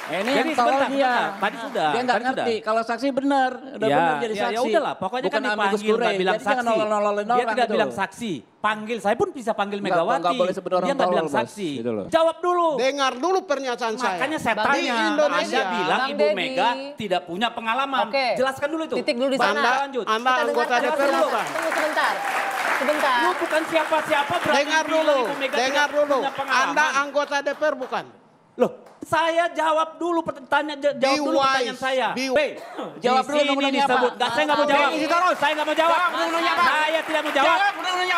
Ini Jadi yang tolol dia. Tadi sudah. Dia nggak ngerti. Kalau saksi benar, udah benar jadi saksi. Ya udahlah, pokoknya bukan kan dipanggil, nggak bilang Jadi jangan saksi. nolol-nololin Dia orang tidak gitu bilang loh. saksi. Panggil, saya pun bisa panggil Nggak Megawati. boleh sebut orang Dia nggak tolol, bilang Bos. saksi. Gitu loh. Jawab dulu. Dengar dulu pernyataan saya. Makanya saya tanya, Di Indonesia, Anda bilang Bang Ibu Deddy. Mega tidak punya pengalaman. Oke. Jelaskan dulu itu. Titik dulu di sana. Lanjut. Anda Kita anggota dengarkan DPR dulu. bukan? Tunggu sebentar. Sebentar. Lu bukan siapa-siapa berarti Dengar bilang dulu, Ibu Mega dengar tidak dulu. punya pengalaman. Anda anggota DPR bukan? Loh, saya jawab dulu pertanyaan saya. Jawab dulu Di sini undang-undangnya disebut. apa? Saya nggak mau jawab. Isi terus. Saya nggak mau jawab. Saya tidak mau jawab.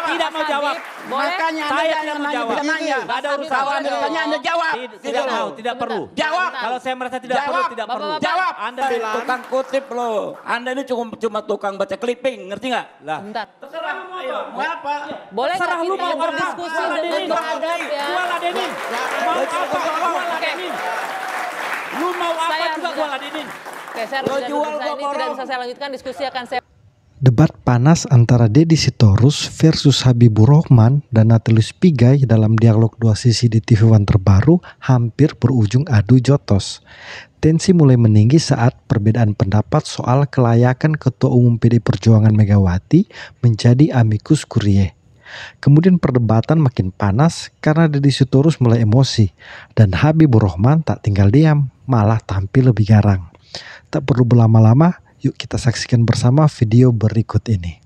Tidak mau jawab. Boleh? Makanya Anda Saya jangan tidak mau nanya, jawab. tidak nanya. Nggak ada urusan. Kalau Anda ditanya, Anda jawab. Tidak mau, tidak perlu. Jawab. Kalau saya merasa tidak Jawab. perlu, tidak perlu. Bapak-bapak. Jawab. Anda Tukang kutip loh. Anda ini cuma tukang baca clipping, ngerti nggak? lah. Sebentar. Terserah lu mau apa? Mau apa? Boleh Terserah nggak lu kita mau apa? berdiskusi Gua dengan ladenin. beradab ya? Gua ladenin. Mau apa? Gua ladenin. Lu mau apa Saya juga sudah- gua ladenin. Oke, saya Lo harus jual ini gua tidak orang. bisa saya lanjutkan, diskusi akan saya. Debat panas antara Deddy Sitorus versus Habibur Rahman dan Natalius Pigai dalam dialog dua sisi di TV One terbaru hampir berujung adu jotos. Tensi mulai meninggi saat perbedaan pendapat soal kelayakan Ketua Umum PD Perjuangan Megawati menjadi amicus curiae. Kemudian perdebatan makin panas karena Deddy Sitorus mulai emosi dan Habibur Rahman tak tinggal diam, malah tampil lebih garang. Tak perlu berlama-lama, yuk kita saksikan bersama video berikut ini.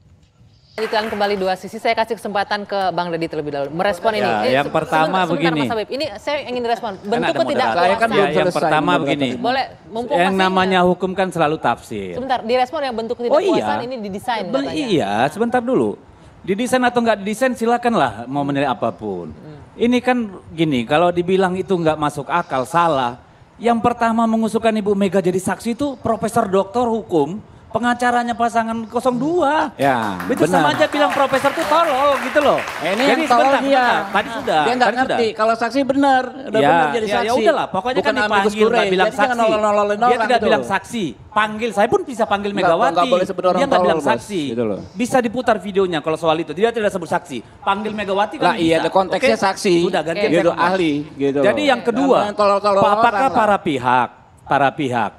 Lanjutkan kembali dua sisi, saya kasih kesempatan ke Bang Deddy terlebih dahulu. Merespon ini. Ya, yang pertama sebentar, begini. Mas Habib, ini saya ingin direspon. Kan Bentuk ada ketidakpuasan. Saya kan belum yang selesai pertama ini, begini. Boleh, mumpung Yang masih- namanya hukum kan selalu tafsir. Sebentar, direspon yang bentuk Oh ketidakpuasan iya. ini didesain katanya. Iya, sebentar dulu. Didesain atau nggak didesain silakanlah mau menilai apapun. Ini kan gini, kalau dibilang itu nggak masuk akal, salah. Yang pertama mengusulkan Ibu Mega jadi saksi itu Profesor Doktor Hukum, pengacaranya pasangan 02. Ya, Itu sama aja bilang profesor itu tolol gitu loh. Ini Jadi yang tolol dia. Tadi sudah. Dia nggak tadi ngerti. sudah. Kalau saksi benar, udah benar jadi saksi. Ya udahlah, pokoknya Bukan kan amicus dipanggil, curiae. nggak bilang Jadi jangan saksi. nolol-nololin Dia orang tidak gitu. bilang saksi. Panggil, saya pun bisa panggil Nggak, Megawati. nggak boleh sebut orang Dia nggak tolol, bilang Bos. saksi. Gitu loh. Bisa diputar videonya kalau soal itu. Dia tidak sebut saksi. Panggil Megawati kan Lah iya, bisa. ada konteksnya Oke? saksi. Sudah ganti Gitu, ahli. Gitu Jadi loh. yang kedua, Jangan tolol-tolol apakah orang lah. para pihak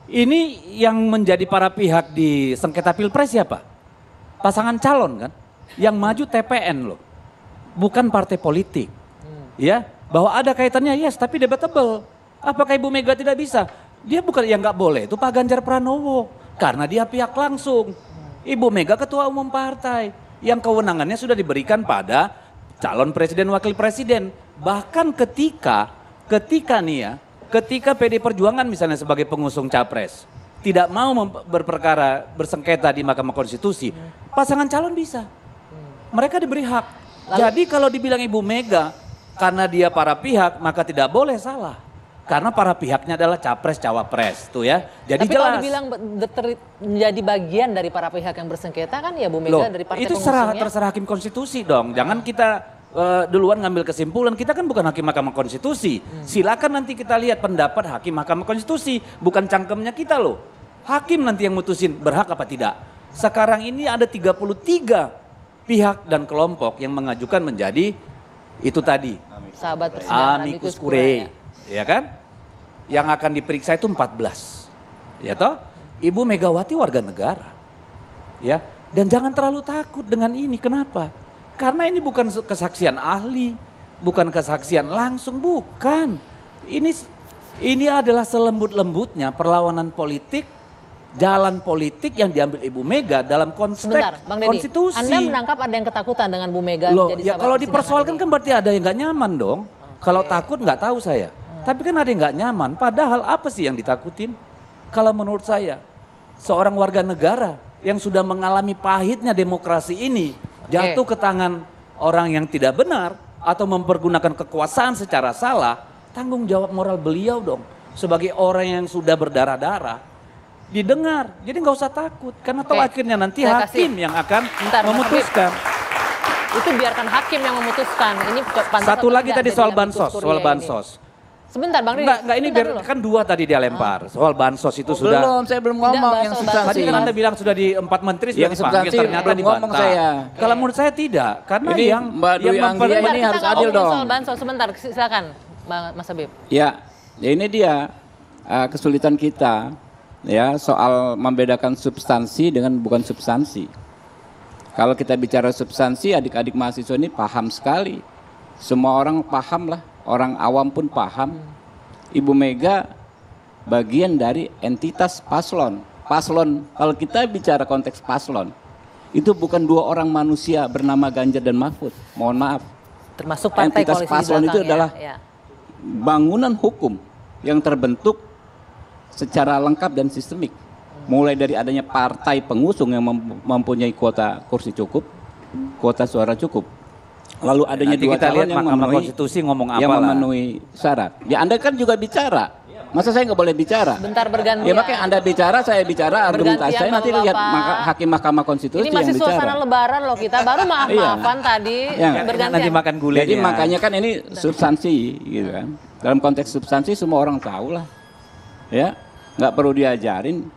ini yang menjadi para pihak di sengketa Pilpres siapa? Pasangan calon kan, yang maju TPN loh, bukan partai politik. Ya, bahwa ada kaitannya yes, tapi debatable. Apakah Ibu Mega tidak bisa? Dia bukan yang nggak boleh, itu Pak Ganjar Pranowo, karena dia pihak langsung. Ibu Mega ketua umum partai, yang kewenangannya sudah diberikan pada calon presiden wakil presiden. Bahkan ketika nih ya, ketika PD Perjuangan misalnya sebagai pengusung capres tidak mau berperkara bersengketa di Mahkamah Konstitusi, pasangan calon bisa. Mereka diberi hak. Jadi kalau dibilang Ibu Mega karena dia para pihak maka tidak boleh salah. Karena para pihaknya adalah capres cawapres tuh ya. Jadi Tapi jelas. kalau dibilang menjadi bagian dari para pihak yang bersengketa kan ya Bu Mega Loh, dari partai itu pengusungnya. terserah Hakim Konstitusi dong. Jangan kita duluan ngambil kesimpulan. Kita kan bukan Hakim Mahkamah Konstitusi. Silakan nanti kita lihat pendapat Hakim Mahkamah Konstitusi. Bukan cangkemnya kita loh. Hakim nanti yang mutusin berhak apa tidak. Sekarang ini ada 33 pihak dan kelompok yang mengajukan menjadi itu tadi. Sahabat persidangan Amicus curiae. Ya kan? Yang akan diperiksa itu 14. Ya toh? Ibu Megawati warga negara. Ya. Dan jangan terlalu takut dengan ini. Kenapa? Karena ini bukan kesaksian ahli, bukan kesaksian langsung, bukan. Ini adalah selembut-lembutnya perlawanan politik, jalan politik yang diambil Ibu Mega dalam konteks Sebentar, Bang Deddy, konstitusi. Anda menangkap ada yang ketakutan dengan Bu Mega Loh, menjadi ya sahabat kalau persidangan dipersoalkan ini? kan berarti ada yang nggak nyaman dong. Kalau takut nggak tahu saya. Tapi kan ada yang nggak nyaman. Padahal apa sih yang ditakutin? Kalau menurut saya, seorang warga negara yang sudah mengalami pahitnya demokrasi ini jatuh ke tangan orang yang tidak benar atau mempergunakan kekuasaan secara salah, tanggung jawab moral beliau dong. Sebagai orang yang sudah berdarah-darah, didengar. Jadi nggak usah takut. Karena tahu akhirnya nanti Saya hakim kasih. yang akan Bentar, Mas memutuskan. Itu biarkan hakim yang memutuskan. Ini pantas Satu atau lagi tidak tadi jadi soal amicus bansos, curiae soal ini. bansos. Sebentar Bang Deddy. Enggak ini sebentar biar dulu. kan dua tadi dia lempar. Soal bansos itu sudah. Belum, saya belum ngomong Tidak, yang bahas substansi. Tadi kan Anda bilang sudah di 4 menteri sudah Yang dipanggil, substansi ternyata belum ngomong dibantah. saya. Kalau menurut saya tidak, karena Ini yang Mbak Dwi Anggia Sebentar, ini kita harus nggak adil ngomongin dong. soal bansos sebentar, silakan Mas Habib. Ya ini dia. kesulitan kita ya soal membedakan substansi dengan bukan substansi. Kalau kita bicara substansi, adik-adik mahasiswa ini paham sekali. Semua orang paham lah, orang awam pun paham. Ibu Mega bagian dari entitas paslon. Paslon, kalau kita bicara konteks paslon, itu bukan dua orang manusia bernama Ganjar dan Mahfud. Mohon maaf. Termasuk partai Entitas koalisi paslon di itu belakang, adalah ya. bangunan hukum yang terbentuk secara lengkap dan sistemik. Mulai dari adanya partai pengusung yang mempunyai kuota kursi cukup, kuota suara cukup. Lalu adanya Nanti dua kita calon lihat yang Mahkamah memenuhi, Konstitusi ngomong apa yang lah. memenuhi syarat. Ya Anda kan juga bicara. Masa saya nggak boleh bicara? Bentar bergantian. Ya makanya Anda bicara, saya bicara, argumentasi Bergantian, saya nanti lihat Bapak-bapak. hakim Mahkamah Konstitusi Ini masih yang bicara. suasana lebaran loh, kita baru maaf-maafan tadi Iya. bergantian. Nanti makan gulai. Jadi makanya kan ini substansi gitu kan. Dalam konteks substansi semua orang tahu lah. Ya, nggak perlu diajarin.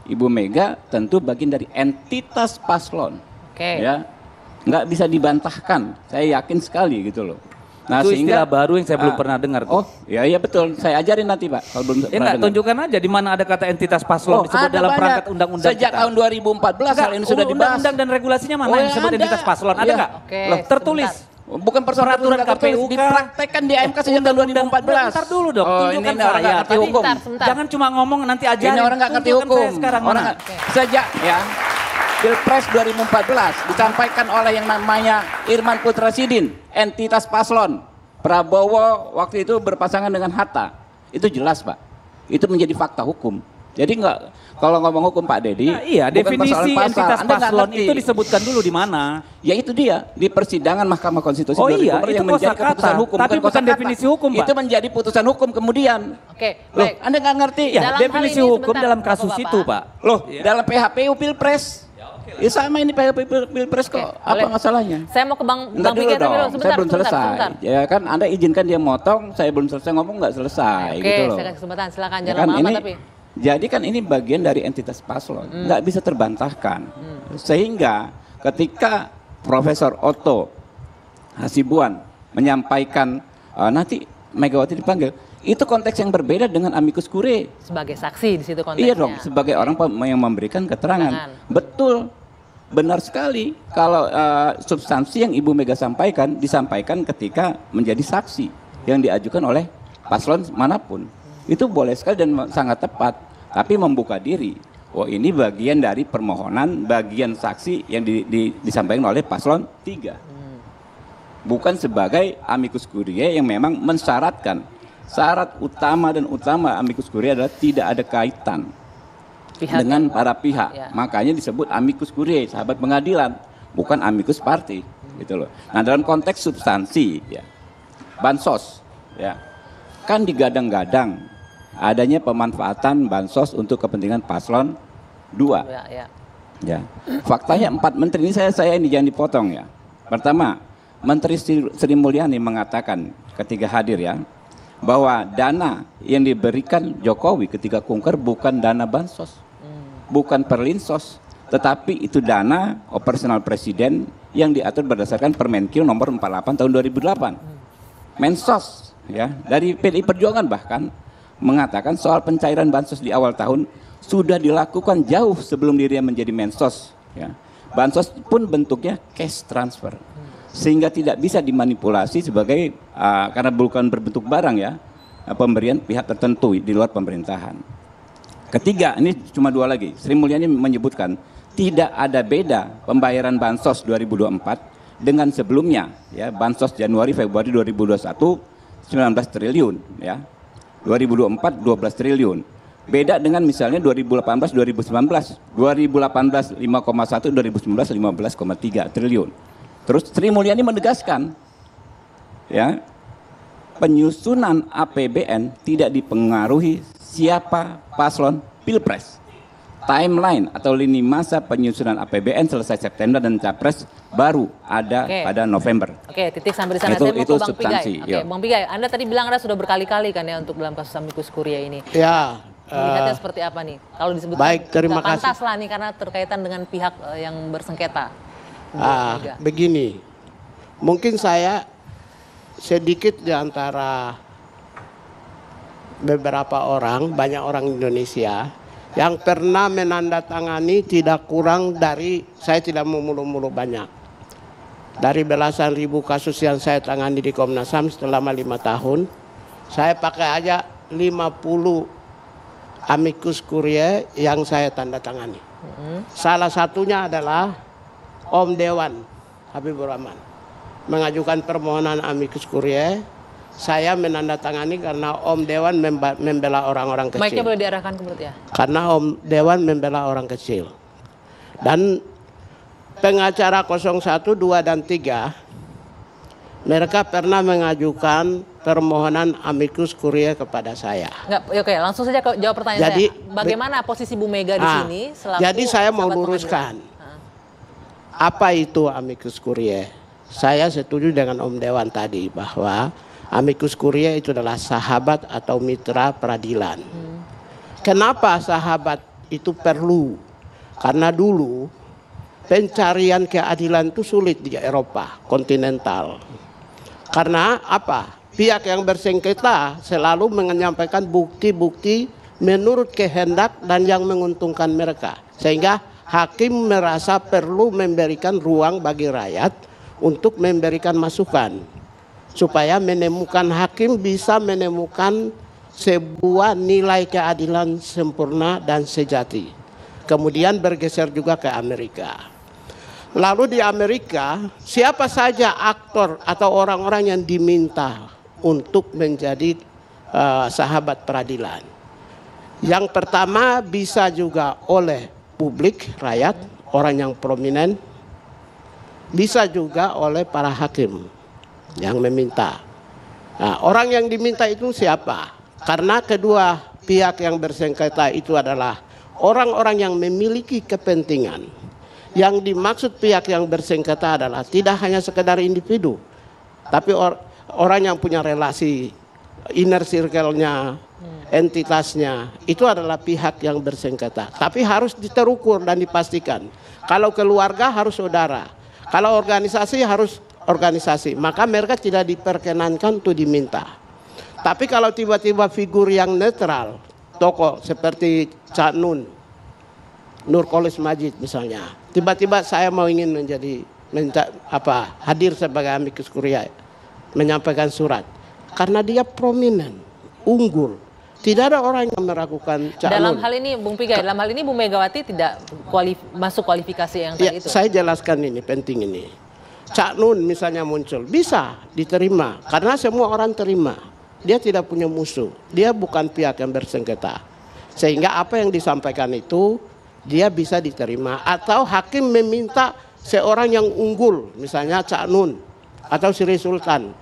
Ibu Mega tentu bagian dari entitas paslon. Oke. Ya, nggak bisa dibantahkan. Saya yakin sekali gitu loh. Nah, Itu istilah baru yang saya belum pernah dengar tuh. Oh, iya betul. Saya ajarin nanti Pak. Kalau belum Ya pernah nggak, dengar. tunjukkan aja di mana ada kata entitas paslon disebut ada dalam banyak. perangkat undang-undang Sejak kita. tahun 2014 hal ini sudah dibahas. Undang-undang dan regulasinya mana Oh, yang disebut ada. entitas paslon? Ada Iya. nggak? Oke, Loh, tertulis. Bukan Peraturan nggak tertulis, KPU kah? dipraktekkan di AMK sejak tahun 2014. Bentar dulu dong, Oh, tunjukkan ini orang nggak saya. ngerti Tadi- hukum. Sebentar. Jangan cuma ngomong nanti ajarin. Ini orang nggak ngerti Tunjukkan hukum. saya sekarang Orang mana? nggak- sejak ya Pilpres 2014 disampaikan oleh yang namanya Irman Putra Sidin, entitas paslon. Prabowo waktu itu berpasangan dengan Hatta. Itu jelas Pak. Itu menjadi fakta hukum. Jadi nggak, kalau ngomong hukum Pak Dedi, Nah, iya, bukan definisi persoalan pasal. entitas Anda nggak paslon ngerti. itu disebutkan dulu di mana? Ya itu dia di persidangan Mahkamah Konstitusi Oh iya, 2014 itu yang menjadi kosakata, keputusan hukum, tapi bukan kosakata. definisi hukum, Pak. Itu menjadi putusan hukum kemudian. Oke, Loh, baik. Anda nggak ngerti? Ya, Dalam hal definisi ini, hukum sebentar, dalam kasus Bapak-bapak. itu, Pak. Loh, dalam PHPU Pilpres. Ya sama ini PHPU Pilpres kok. Oke, Apa boleh. masalahnya? Saya mau ke Bang Entar dulu Pigai tapi dong, sebentar, saya belum sebentar, selesai. sebentar. Ya kan Anda izinkan dia motong, saya belum selesai ngomong nggak selesai Oke, gitu loh. saya kasih kesempatan, silakan Ya jangan kan, lama-lama ini, tapi. jadi kan ini bagian dari entitas paslon, nggak bisa terbantahkan. Sehingga ketika Profesor Otto Hasibuan menyampaikan nanti Megawati dipanggil, itu konteks yang berbeda dengan amicus curiae. Sebagai saksi di situ konteksnya. Iya dong, sebagai orang yang memberikan keterangan. Betul, benar sekali. Kalau substansi yang Ibu Mega sampaikan disampaikan ketika menjadi saksi yang diajukan oleh paslon manapun. Itu boleh sekali dan sangat tepat. Tapi membuka diri, oh ini bagian dari permohonan, bagian saksi yang disampaikan oleh paslon 3. Bukan sebagai amicus curiae yang memang mensyaratkan. Syarat utama dan utama amicus curiae adalah tidak ada kaitan Pihak dengan para pihak. Ya. Makanya disebut amicus curiae, sahabat pengadilan, bukan amicus party, gitu loh. Nah, dalam konteks substansi ya. Bansos ya. Kan digadang-gadang adanya pemanfaatan bansos untuk kepentingan paslon 2. Ya, ya. Ya. Faktanya 4 menteri ini saya ini jangan dipotong ya. Pertama, Menteri Sri Mulyani mengatakan ketika hadir ya, bahwa dana yang diberikan Jokowi ketika kunker bukan dana bansos, bukan perlinsos, tetapi itu dana operasional presiden yang diatur berdasarkan Permenkyu nomor 48 tahun 2008. Mensos ya, dari PDI Perjuangan bahkan mengatakan soal pencairan bansos di awal tahun sudah dilakukan jauh sebelum dirinya menjadi Mensos ya. Bansos pun bentuknya cash transfer, sehingga tidak bisa dimanipulasi sebagai karena bukan berbentuk barang ya, pemberian pihak tertentu di luar pemerintahan. Ketiga, ini cuma 2 lagi. Sri Mulyani menyebutkan tidak ada beda pembayaran bansos 2024 dengan sebelumnya ya, bansos Januari Februari 2021 19 triliun ya. 2024 12 triliun. Beda dengan misalnya 2018 2019. 2018 5,1, 2019 15,3 triliun. Terus Sri Mulyani menegaskan ya, penyusunan APBN tidak dipengaruhi siapa paslon Pilpres. Timeline atau lini masa penyusunan APBN selesai September dan Capres baru ada pada November. Oke, titik sampai di sana. Itu Saya mau ke Bang substansi, Pigai. Oke, yuk. Bang Pigai, Anda tadi bilang Anda sudah berkali-kali kan ya untuk dalam kasus amicus curiae ini. Ya. Melihatnya seperti apa nih? Kalau disebut Baik, terima kasih. pantas lah nih karena terkaitan dengan pihak yang bersengketa. Begini, mungkin saya sedikit di antara beberapa orang, banyak orang Indonesia yang pernah menandatangani tidak kurang dari, saya tidak mau mulu-mulu banyak, dari belasan ribu kasus yang saya tangani di Komnas HAM selama 5 tahun, saya pakai aja 50 amicus curiae yang saya tanda tangani. Salah satunya adalah Om Dewan Habibur Rahman mengajukan permohonan amicus curiae. Saya menandatangani karena Om Dewan membela orang-orang kecil. Mic-nya boleh diarahkan ke mulut ya. Karena Om Dewan membela orang kecil. Dan pengacara 01, 2, dan 3 mereka pernah mengajukan permohonan amicus curiae kepada saya. Enggak, oke, langsung saja jawab pertanyaan Jadi, saya. Bagaimana posisi Bu Mega di sini selaku jadi saya mau sahabat luruskan. pengadilan? Apa itu amicus curiae? Saya setuju dengan Om Dewan tadi bahwa amicus curiae itu adalah sahabat atau mitra peradilan. Kenapa sahabat itu perlu? Karena dulu pencarian keadilan itu sulit di Eropa kontinental. Karena apa? Pihak yang bersengketa selalu menyampaikan bukti-bukti menurut kehendak dan yang menguntungkan mereka. Sehingga hakim merasa perlu memberikan ruang bagi rakyat untuk memberikan masukan. Supaya menemukan hakim bisa menemukan sebuah nilai keadilan sempurna dan sejati. Kemudian bergeser juga ke Amerika. Lalu di Amerika, siapa saja aktor atau orang-orang yang diminta untuk menjadi sahabat peradilan. Yang pertama bisa juga oleh publik, rakyat, orang yang prominent. Bisa juga oleh para hakim yang meminta. Nah, orang yang diminta itu siapa? Karena kedua pihak yang bersengketa itu adalah orang-orang yang memiliki kepentingan. Yang dimaksud pihak yang bersengketa adalah tidak hanya sekedar individu, tapi orang yang punya relasi, inner circle-nya, entitasnya, itu adalah pihak yang bersengketa. Tapi harus diterukur dan dipastikan. Kalau keluarga harus saudara, kalau organisasi harus organisasi, maka mereka tidak diperkenankan untuk diminta. Tapi kalau tiba-tiba figur yang netral, tokoh seperti Cak Nun, Nurkolis Majid misalnya, tiba-tiba saya mau ingin hadir sebagai amicus curiae, menyampaikan surat, karena dia prominent, unggul. Tidak ada orang yang meragukan Cak Dalam Nun. hal ini, Bung Pigai, dalam hal ini Bu Megawati tidak masuk kualifikasi yang Ya, tadi itu. saya jelaskan ini, penting ini. Cak Nun misalnya muncul, bisa diterima karena semua orang terima. Dia tidak punya musuh, dia bukan pihak yang bersengketa. Sehingga apa yang disampaikan itu dia bisa diterima. Atau hakim meminta seorang yang unggul, misalnya Cak Nun atau Sri Sultan,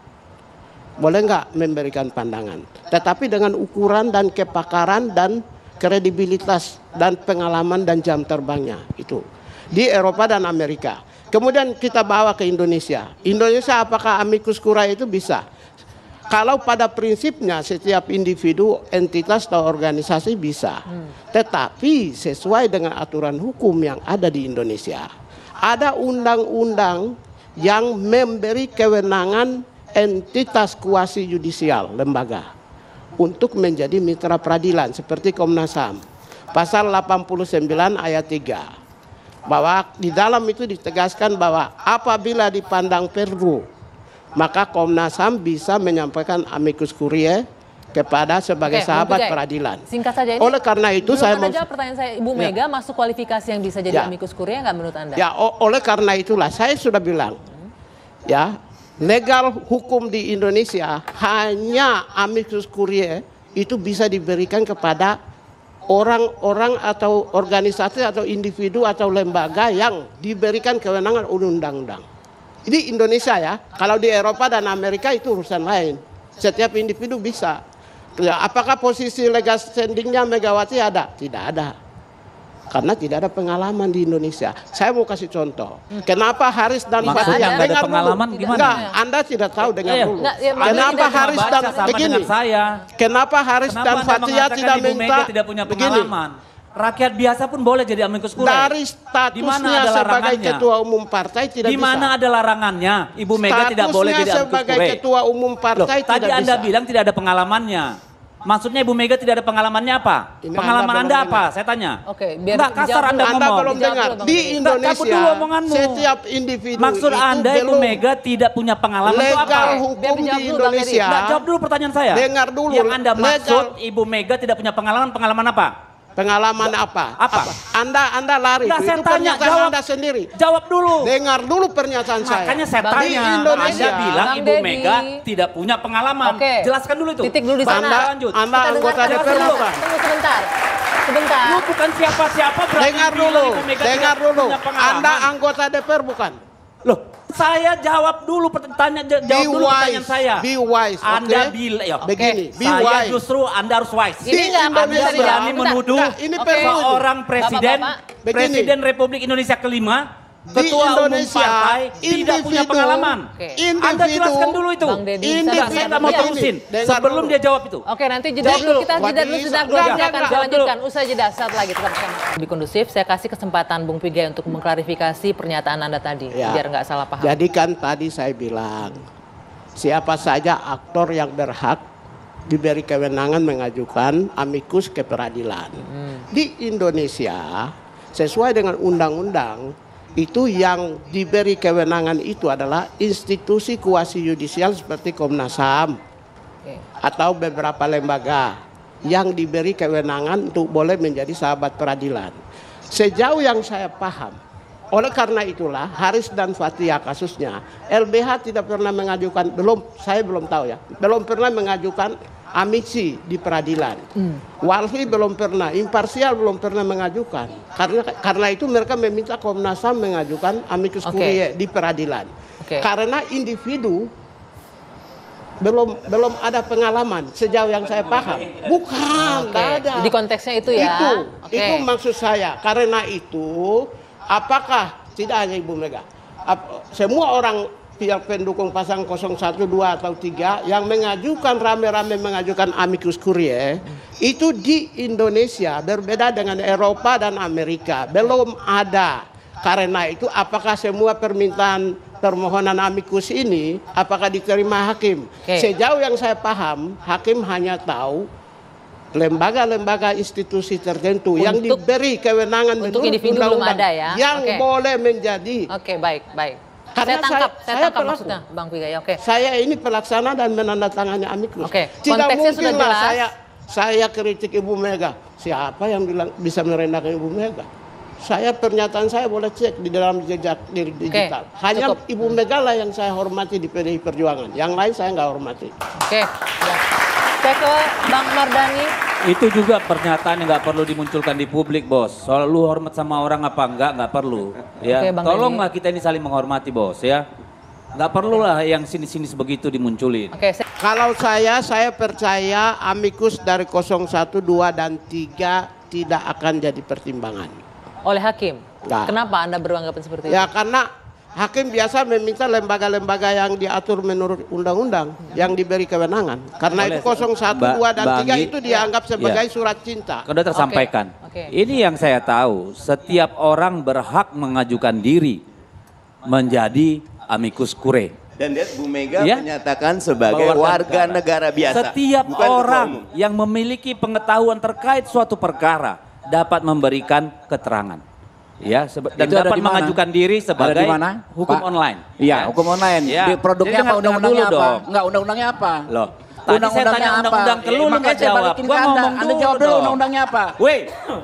boleh nggak memberikan pandangan. Tetapi dengan ukuran dan kepakaran dan kredibilitas dan pengalaman dan jam terbangnya itu. Di Eropa dan Amerika. Kemudian kita bawa ke Indonesia. Indonesia apakah amicus curiae itu bisa? Kalau pada prinsipnya setiap individu, entitas atau organisasi bisa. Tetapi sesuai dengan aturan hukum yang ada di Indonesia. Ada undang-undang yang memberi kewenangan entitas kuasi yudisial, lembaga, untuk menjadi mitra peradilan seperti Komnas HAM. Pasal 89 ayat 3. Bahwa di dalam itu ditegaskan bahwa apabila dipandang perlu, maka Komnas HAM bisa menyampaikan amicus curiae kepada sebagai sahabat peradilan. Singkat saja ini. Oleh karena itu saya mau jawab pertanyaan saya, Ibu Mega masuk kualifikasi yang bisa jadi amicus curiae nggak menurut Anda? Ya, oleh karena itulah saya sudah bilang, ya, legal hukum di Indonesia hanya amicus curiae itu bisa diberikan kepada orang-orang atau organisasi atau individu atau lembaga yang diberikan kewenangan undang-undang. Ini Indonesia ya. Kalau di Eropa dan Amerika itu urusan lain. Setiap individu bisa. Ya, apakah posisi legal standingnya Megawati ada? Tidak ada. Karena tidak ada pengalaman di Indonesia. Saya mau kasih contoh. Kenapa Haris dan Maksudnya nggak ada pengalaman gimana? Enggak, Anda tidak tahu dengar dulu. Kenapa Haris dan begini? Kenapa Haris dan Fathia tidak minta? Tidak punya pengalaman. Rakyat biasa pun boleh jadi amicus curiae. Dari statusnya sebagai ketua umum partai tidak bisa. Di mana ada larangannya? Ibu Mega tidak boleh jadi amicus curiae. Sebagai ketua umum partai tidak bisa. Tadi Anda bilang tidak ada pengalamannya. Maksudnya Ibu Mega tidak ada pengalamannya apa? Ini pengalaman Anda Anda belum apa? Saya tanya. Oke, biar Enggak kasar dijawab Anda dulu. Anda ngomong. belum Dijawab dengar. dulu, Bang Di Deddy. Enggak, cabut Indonesia, dulu omonganmu. setiap individu Maksud itu Anda Ibu belum Mega tidak punya pengalaman itu apa? legal Biar hukum dijawab di dulu, Bang Deddy. Indonesia. Enggak, jawab dulu pertanyaan saya. Dengar dulu. Yang Anda maksud Legal. Ibu Mega tidak punya pengalaman apa? Pengalaman apa? Apa? Anda lari. Enggak, saya Itu tanya, pernyataan jawab. Anda sendiri. Jawab dulu. Dengar dulu pernyataan saya. Makanya saya Bang, tanya, di Indonesia, Anda bilang Bang Ibu Deddy. Mega tidak punya pengalaman. Oke. Jelaskan dulu itu. Titik dulu di sana. Anda lanjut. Anda Kita anggota dengarkan DPR dulu. bukan? Tunggu sebentar. Sebentar. Lu bukan siapa-siapa berarti Dengar bilang dulu. Ibu Mega Dengar tidak dulu. punya pengalaman. Anda anggota DPR bukan? Loh, saya jawab dulu pertanyaan pertanyaan saya. Be wise. Anda oke? bilang ya. Begini, be Saya wise. justru Anda harus wise. Ini nggak Anda bisa dijawab. berani Bentar. menuduh Nah, ini Oke. perlu itu. seorang presiden, Bapak-bapak. Begini. presiden Republik Indonesia kelima, Di ketua umum Indonesia, partai tidak punya individu- pengalaman. Oke. Anda jelaskan dulu itu. Bang Deddy, Enggak, saya nggak mau Begini, terusin dengar sebelum dulu. dia jawab itu. Oke, nanti jeda Jawab dulu. dulu. Kita jeda dulu sebentar. Enggak, Kita akan enggak. saya lanjutkan. Usai jeda saat lagi tetap bersama. Lebih kondusif, saya kasih kesempatan Bung Pigai untuk mengklarifikasi pernyataan Anda tadi. Ya. Biar nggak salah paham. Jadi kan tadi saya bilang, siapa saja aktor yang berhak diberi kewenangan mengajukan amikus ke peradilan. Di Indonesia, sesuai dengan undang-undang, itu yang diberi kewenangan itu adalah institusi kuasi yudisial seperti Komnas HAM Oke. atau beberapa lembaga yang diberi kewenangan untuk boleh menjadi sahabat peradilan. Sejauh yang saya paham, oleh karena itulah Haris dan Fathia kasusnya, LBH tidak pernah mengajukan, saya belum tahu ya, belum pernah mengajukan amiksi di peradilan. Walhi belum pernah, imparsial belum pernah mengajukan. Karena itu mereka meminta Komnas HAM mengajukan amicus Oke. curiae di peradilan. Oke. Karena individu belum ada pengalaman sejauh yang saya paham. Bukan, Oke. nggak ada. Jadi konteksnya itu ya. Oke. Itu maksud saya. Karena itu, apakah tidak hanya Ibu Mega, semua orang pihak pendukung pasang 01, 2 atau 3 yang mengajukan rame-rame mengajukan amicus curiae itu di Indonesia berbeda dengan Eropa dan Amerika. Belum ada. Karena itu apakah semua permintaan permohonan amicus ini apakah diterima hakim? Oke. Sejauh yang saya paham, hakim hanya tahu lembaga-lembaga institusi tertentu yang diberi kewenangan untuk menurut individu belum undang-undang ada ya? yang Oke. boleh menjadi. Oke, baik, baik. Karena saya saya tangkap pelaku. maksudnya Bang Pigai. Oke. Saya ini pelaksana dan menandatangani amicus. Oke, Tidak konteksnya sudah mungkinlah jelas. saya kritik Ibu Mega. Siapa yang bilang bisa merendahkan Ibu Mega? Saya pernyataan saya boleh cek di dalam jejak diri digital. Hanya cukup. Ibu Mega lah yang saya hormati di PDI Perjuangan. Yang lain saya nggak hormati. Oke. Ya. Saya ke Bang Mardhani. Itu juga pernyataan yang nggak perlu dimunculkan di publik, Bos. Soal lu hormat sama orang apa nggak perlu. Ya, Oke, Bang tolonglah kita ini saling menghormati, Bos, ya. Nggak perlu lah yang sini-sini sebegitu dimunculin. Oke, Kalau saya percaya amicus dari 01, 2 dan 3 tidak akan jadi pertimbangan. oleh hakim. Nggak. Kenapa Anda beranggapan seperti itu? Ya karena hakim biasa meminta lembaga-lembaga yang diatur menurut undang-undang yang diberi kewenangan. Karena Boleh. itu 01, 2 dan 3 Bagi- itu dianggap sebagai Ya. surat cinta. Sudah tersampaikan. Oke. Ini yang saya tahu, setiap orang berhak mengajukan diri menjadi amicus curiae. Dan lihat Bu Mega Ya. menyatakan sebagai Bahwa warga negara biasa. Setiap bukan ketua orang umum. yang memiliki pengetahuan terkait suatu perkara dapat memberikan keterangan. Ya, dan Itu ada dapat di mana? mengajukan diri sebagai Ada di mana? hukum Pak? online. Iya, hukum online. Ya. Di produknya Jadi apa, dengar undang-undangnya dulu apa? dong. Enggak, undang-undangnya apa? Loh, tadi saya tanya undang-undang ke lu, lu Makanya nggak saya jawab. balikin Gua ke Anda. ngomong Anda jawab dulu dong. undang-undangnya apa? Weh,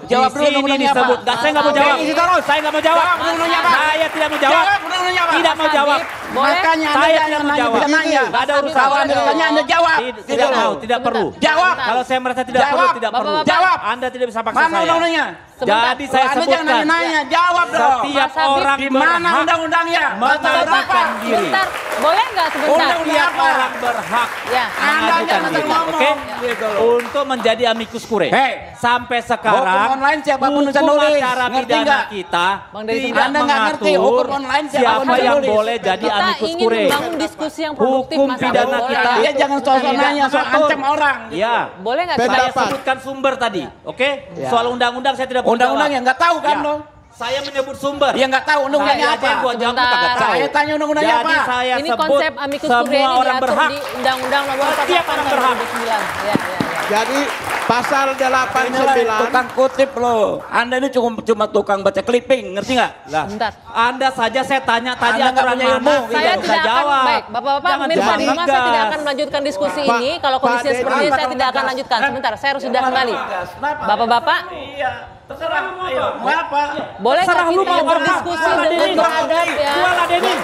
Jawab di dulu sini undang-undangnya disebut. apa? Nggak, saya nggak mau jawab. Isi terus. Saya nggak mau jawab. Jawab undang-undangnya apa? Saya tidak mau jawab. Jawab undang-undangnya apa? Tidak mau jawab. Boleh? Makanya Anda Saya jangan tidak mau nanya, jawab. tidak nanya. Nggak ada urusan. Kalau Anda tanya, Anda jawab. Tidak mau, tidak perlu. Jawab. Kalau saya merasa tidak Jawab. perlu, tidak perlu. Bapak-bapak. Jawab. Anda tidak bisa paksa Mana saya. undang-undangnya? Sebentar. Jadi saya Anda jangan sebutkan. nanya-nanya, jawab dong. Setiap Mas Habib, orang Di mana berhak undang-undangnya? mengajukan diri. Sebentar, boleh nggak sebentar? Undang-undang Setiap apa? orang berhak Ya. Anda mengajukan jangan diri. ngomong. Oke? Gitu loh. Untuk menjadi amicus curiae. Hei. Sampai sekarang Hukum online siapapun bisa hukum nulis. acara Ngerti pidana nggak? kita Bang Deddy, tidak Anda nggak ngerti, mengatur hukum online siapapun siapa bisa yang nulis. boleh jadi Kita amicus ingin curiae. membangun diskusi yang produktif, Hukum Mas pidana Habib. kita. Dia jangan sosok nanya, sok mengatur. ancam orang. Ya. Boleh nggak Saya Pendapat. sebutkan sumber tadi, oke? Ya. Soal undang-undang saya tidak perlu Undang-undang yang nggak tahu kan Ya. lo? Saya menyebut sumber. Yang nggak tahu undang-undangnya Saya aja apa? yang gua jawab, Sebentar. kagak tahu. Saya tanya undang-undangnya Jadi apa? saya Ini sebut konsep amicus curiae semua ini orang diatur berhak. di Undang-Undang Nomor Setiap 48 orang tahun berhak. 2009. Ya. Jadi pasal Inilah 89 tukang kutip loh. Anda ini cuma tukang baca clipping, ngerti nggak? Lah, Sebentar. Anda saja saya tanya tadi Anda nggak aturan punya mana? ilmu, Saya Nggak tidak usah akan, jawab. baik, Bapak-Bapak, Jangan pemirsa di cuma rumah saya tidak ngegas. akan melanjutkan diskusi Pak- ini. Kalau Pak kondisinya Deddy. seperti ini, saya Kenapa tidak akan ngegas? lanjutkan. Sebentar, saya harus sudah Kenapa kembali. ngegas? Kenapa? Bapak-bapak, Iya, terserah. Ayo, mau apa? boleh Terserah nggak lu kita mau apa? berdiskusi Jual dengan Denny. beradab ya? Jual Denny.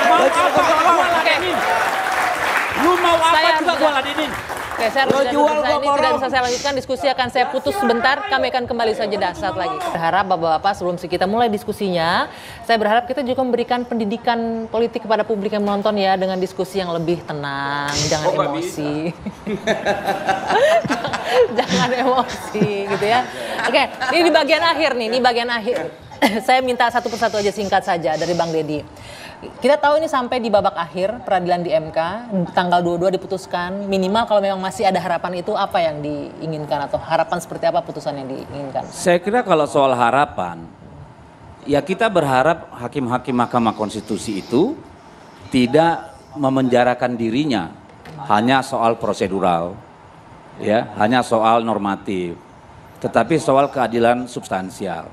Mau apa? Jual Denny. Lu mau apa Saya juga harus jual sudah- Denny. Oke, saya harus Lo sudah jual, selesai. gua Ini tidak borong. bisa saya lanjutkan. Diskusi akan saya putus sebentar. Kami akan kembali saja saat lagi. Berharap Bapak-Bapak sebelum kita mulai diskusinya, saya berharap kita juga memberikan pendidikan politik kepada publik yang menonton ya dengan diskusi yang lebih tenang, jangan nggak emosi. Jangan emosi gitu ya. Oke, ini di bagian akhir nih, ini bagian akhir. Saya minta satu persatu aja singkat saja dari Bang Deddy. Kita tahu ini sampai di babak akhir peradilan di MK, tanggal 22 diputuskan, minimal kalau memang masih ada harapan itu apa yang diinginkan atau harapan seperti apa putusan yang diinginkan? Saya kira kalau soal harapan, ya kita berharap hakim-hakim Mahkamah Konstitusi itu tidak memenjarakan dirinya hanya soal prosedural, ya, hanya soal normatif, tetapi soal keadilan substansial.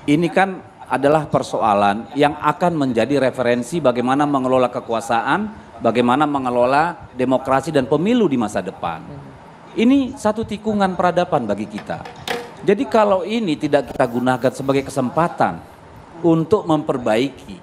Ini kan adalah persoalan yang akan menjadi referensi bagaimana mengelola kekuasaan, bagaimana mengelola demokrasi dan pemilu di masa depan. Ini satu tikungan peradaban bagi kita. Jadi kalau ini tidak kita gunakan sebagai kesempatan untuk memperbaiki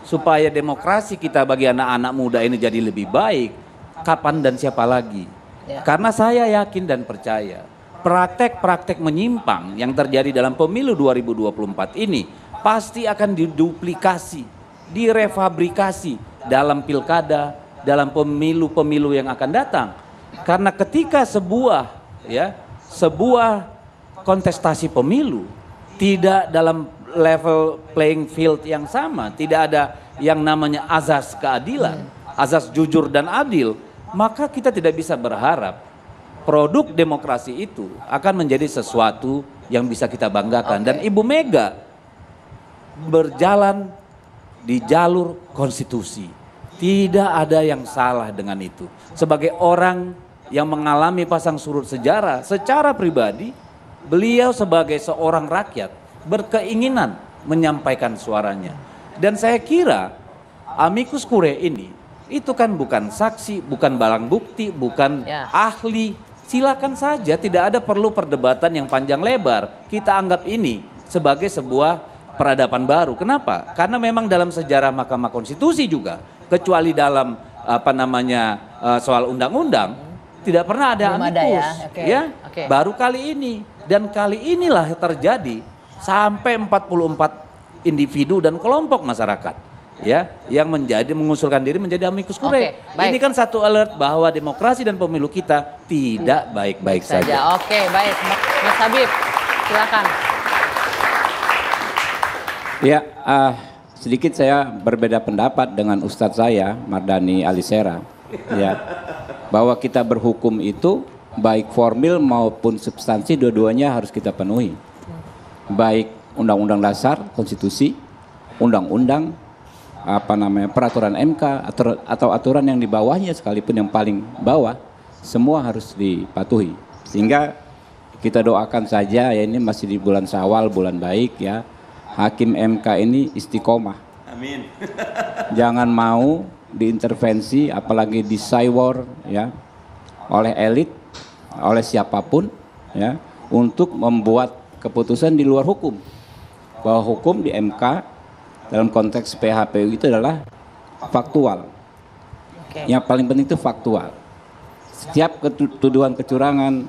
supaya demokrasi kita bagi anak-anak muda ini jadi lebih baik, kapan dan siapa lagi? Ya. Karena saya yakin dan percaya praktek-praktek menyimpang yang terjadi dalam pemilu 2024 ini pasti akan diduplikasi, direfabrikasi dalam pilkada, dalam pemilu-pemilu yang akan datang. Karena ketika sebuah kontestasi pemilu tidak dalam level playing field yang sama, tidak ada yang namanya azas keadilan, azas jujur dan adil, maka kita tidak bisa berharap produk demokrasi itu akan menjadi sesuatu yang bisa kita banggakan. Dan Ibu Mega berjalan di jalur konstitusi. Tidak ada yang salah dengan itu. Sebagai orang yang mengalami pasang surut sejarah, secara pribadi beliau sebagai seorang rakyat berkeinginan menyampaikan suaranya. Dan saya kira amicus curiae ini itu kan bukan saksi, bukan barang bukti, bukan ahli. Silakan saja, tidak ada perlu perdebatan yang panjang lebar. Kita anggap ini sebagai sebuah peradaban baru. Kenapa? Karena memang dalam sejarah Mahkamah Konstitusi juga, kecuali dalam soal undang-undang, tidak pernah ada Belum ada amicus. ya? Oke. Ya, Oke. baru kali ini. Dan kali inilah terjadi sampai 44 individu dan kelompok masyarakat ya yang mengusulkan diri menjadi amicus curiae. Oke, baik. Ini kan satu alert bahwa demokrasi dan pemilu kita tidak baik-baik saja. Oke, baik. Mas Habib, silakan. Ya, sedikit saya berbeda pendapat dengan Ustadz saya, Mardhani Alisera. Ya, bahwa kita berhukum itu baik formil maupun substansi dua-duanya harus kita penuhi. Baik undang-undang dasar, konstitusi, undang-undang, peraturan MK atau aturan yang di bawahnya sekalipun yang paling bawah, semua harus dipatuhi. Sehingga kita doakan saja ya, ini masih di bulan Syawal, bulan baik ya. Hakim MK ini istiqomah. Amin. Jangan mau diintervensi apalagi di cywar ya oleh elit, oleh siapapun ya untuk membuat keputusan di luar hukum. Bahwa hukum di MK dalam konteks PHPU itu adalah faktual. Yang paling penting itu faktual. Setiap tuduhan kecurangan,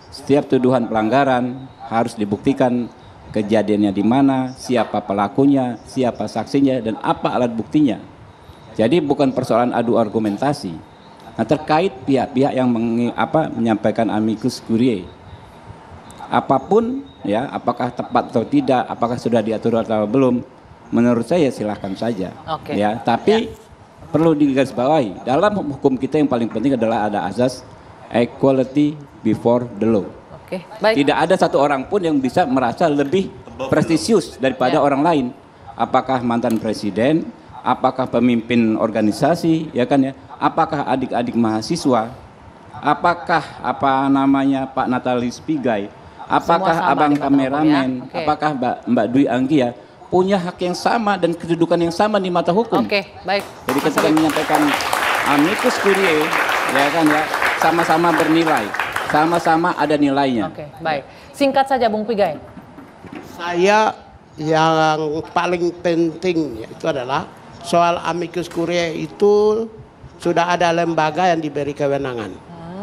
setiap tuduhan pelanggaran harus dibuktikan kejadiannya di mana, siapa pelakunya, siapa saksinya, dan apa alat buktinya. Jadi bukan persoalan adu argumentasi. Nah, terkait pihak-pihak yang menyampaikan amicus curiae, apapun ya, apakah tepat atau tidak, apakah sudah diatur atau belum, menurut saya silahkan saja. Oke. Ya, tapi perlu digarisbawahi dalam hukum kita yang paling penting adalah ada azas equality before the law. Oke, baik. Tidak ada satu orang pun yang bisa merasa lebih prestisius daripada orang lain. Apakah mantan presiden, apakah pemimpin organisasi, ya kan ya, apakah adik-adik mahasiswa, apakah Pak Natalis Pigai, apakah sama abang di mata hukum, kameramen, ya? Oke. apakah Mbak Dwi Anggia punya hak yang sama dan kedudukan yang sama di mata hukum. Oke, baik. Jadi ketika menyampaikan amicus curiae, ya kan ya, sama-sama bernilai, sama-sama ada nilainya. Oke, baik. Singkat saja Bung Pigai. Saya yang paling penting itu adalah soal amicus curiae itu sudah ada lembaga yang diberi kewenangan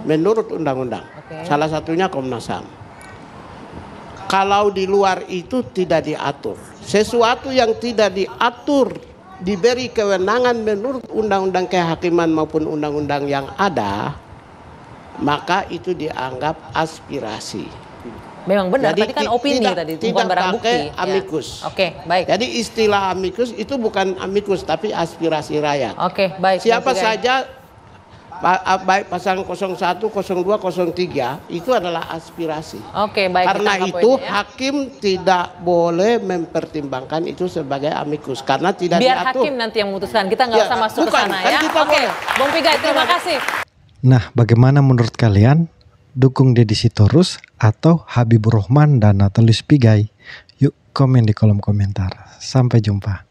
menurut undang-undang. Oke. Salah satunya Komnas HAM. Kalau di luar itu tidak diatur. Sesuatu yang tidak diatur diberi kewenangan menurut undang-undang kehakiman maupun undang-undang yang ada, maka itu dianggap aspirasi. Memang benar, Jadi tadi kan opini tidak- tadi, tidak bukan barang pakai bukti. Ya. amicus. Oke, baik. Jadi istilah amicus itu bukan amicus tapi aspirasi rakyat. Oke, baik. Siapa Bung Pigai. saja baik pasangan 01, 02, 03 itu adalah aspirasi. Oke, baik. Karena kita tangkap itu poinnya, ya. hakim tidak boleh mempertimbangkan itu sebagai amicus karena tidak Biar diatur. hakim nanti yang memutuskan. Kita nggak Ya, usah masuk bukan, ke sana kan ya. kita Oke, boleh. Bung Pigai, terima kasih. Nah, bagaimana menurut kalian? Dukung Deddy Sitorus atau Habibur Rahman dan Natalis Pigai? Yuk komen di kolom komentar. Sampai jumpa.